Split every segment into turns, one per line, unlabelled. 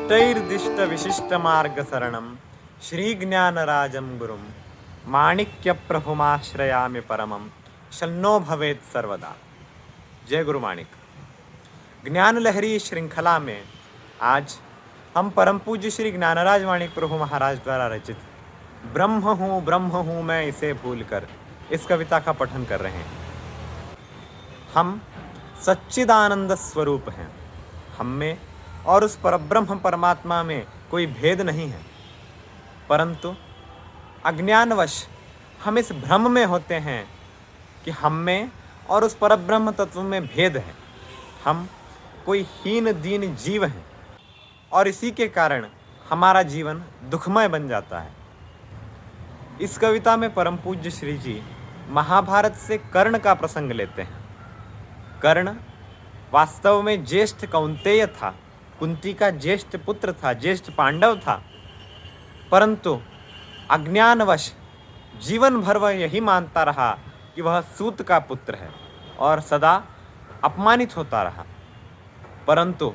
इष्टैर्दिष्ट विशिष्ट मार्ग शरणम श्री ज्ञानराजम गुरुम माणिक्य प्रभुमाश्रयामि परमम शन्नो भवेत् सर्वदा। जय गुरु माणिक। ज्ञान लहरी श्रृंखला में आज हम परम पूज्य श्री ज्ञानराज माणिक प्रभु महाराज द्वारा रचित ब्रह्म हूँ मैं इसे भूलकर इस कविता का पठन कर रहे हैं। हम सच्चिदानंद स्वरूप हैं। हम में और उस परब्रह्म परमात्मा में कोई भेद नहीं है, परंतु अज्ञानवश हम इस भ्रम में होते हैं कि हम में और उस परब्रह्म तत्व में भेद है। हम कोई हीन दीन जीव हैं और इसी के कारण हमारा जीवन दुखमय बन जाता है। इस कविता में परम पूज्य श्री जी महाभारत से कर्ण का प्रसंग लेते हैं। कर्ण वास्तव में ज्येष्ठ कौंतेय था, कुंती का ज्येष्ठ पुत्र था, ज्येष्ठ पांडव था, परंतु अज्ञानवश जीवन भर वह यही मानता रहा कि वह सूत का पुत्र है और सदा अपमानित होता रहा। परंतु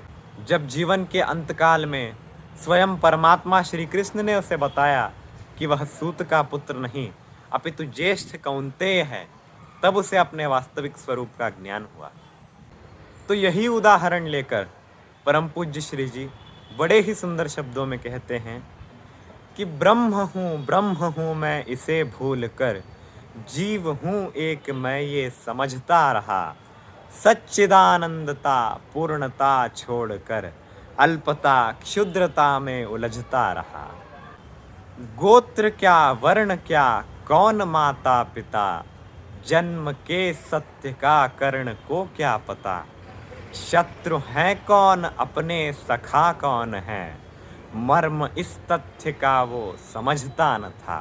जब जीवन के अंतकाल में स्वयं परमात्मा श्री कृष्ण ने उसे बताया कि वह सूत का पुत्र नहीं अपितु ज्येष्ठ कौंतेय है, तब उसे अपने वास्तविक स्वरूप का ज्ञान हुआ। तो यही उदाहरण लेकर परम पूज्य श्री जी बड़े ही सुंदर शब्दों में कहते हैं कि ब्रह्म हूँ मैं इसे भूल कर, जीव हूँ एक मैं ये समझता रहा, सच्चिदानंदता पूर्णता छोड़कर अल्पता क्षुद्रता में उलझता रहा। गोत्र क्या वर्ण क्या कौन माता पिता, जन्म के सत्य का कर्ण को क्या पता, शत्रु है कौन अपने सखा कौन है, मर्म इस तथ्य का वो समझता न था।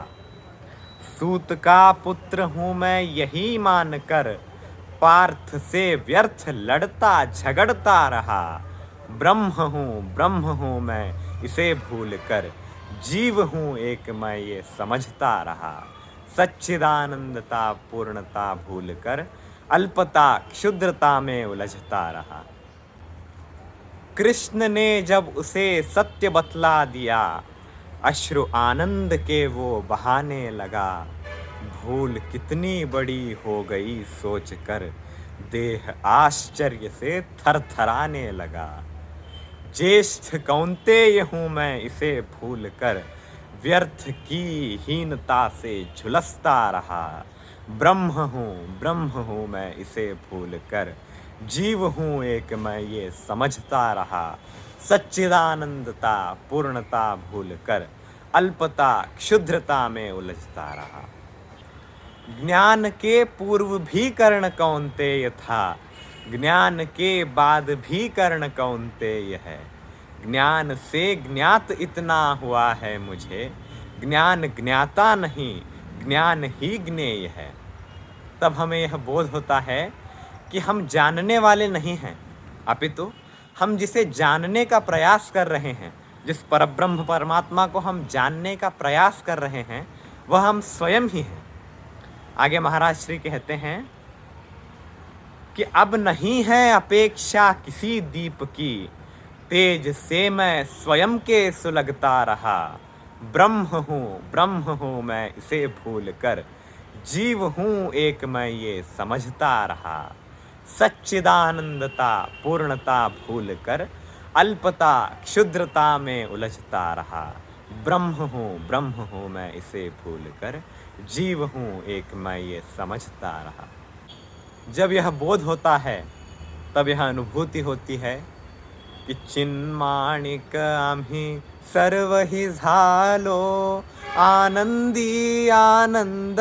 सूत का पुत्र हूँ मैं यही मानकर, पार्थ से व्यर्थ लड़ता झगड़ता रहा, ब्रह्म हूँ मैं इसे भूल कर, जीव हूँ एक मैं ये समझता रहा, सच्चिदानंदता पूर्णता भूल कर अल्पता क्षुद्रता में उलझता रहा। कृष्ण ने जब उसे सत्य बतला दिया, अश्रु आनंद के वो बहाने लगा, भूल कितनी बड़ी हो गई सोचकर, देह आश्चर्य से थरथराने लगा। ज्येष्ठ कौंतेय हूँ मैं इसे भूल कर, व्यर्थ की हीनता से झुलसता रहा, ब्रह्म हूँ मैं इसे भूल कर, जीव हूँ एक मैं ये समझता रहा, सच्चिदानंदता पूर्णता भूल कर अल्पता क्षुद्रता में उलझता रहा। ज्ञान के पूर्व भी कर्ण कौंतेय था, ज्ञान के बाद भी कर्ण कौंतेय है, ज्ञान से ज्ञात इतना हुआ है मुझे, ज्ञान ज्ञाता नहीं ज्ञान ही ज्ञेय है। तब हमें यह बोध होता है कि हम जानने वाले नहीं हैं, अपितु हम जिसे जानने का प्रयास कर रहे हैं, जिस परब्रह्म परमात्मा को हम जानने का प्रयास कर रहे हैं, वह हम स्वयं ही हैं। आगे महाराज श्री कहते हैं कि अब नहीं है अपेक्षा किसी दीप की, तेज से मैं स्वयं के सुलगता रहा, ब्रह्म हूँ मैं इसे भूल कर, जीव हूँ एक मैं ये समझता रहा, सच्चिदानंदता पूर्णता भूल कर अल्पता क्षुद्रता में उलझता रहा, ब्रह्म हूँ मैं इसे भूल कर, जीव हूँ एक मैं ये समझता रहा। जब यह बोध होता है तब यह अनुभूति होती है कि चिन्माणिक आम्ही सर्व ही झालो, आनंदी आनंद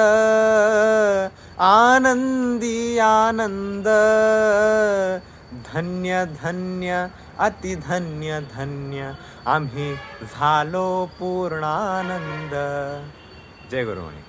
आनंदी आनंद, धन्य धन्य अति धन्य धन्य आम्ही झालो पूर्णानंद। जय गुरु माणिक।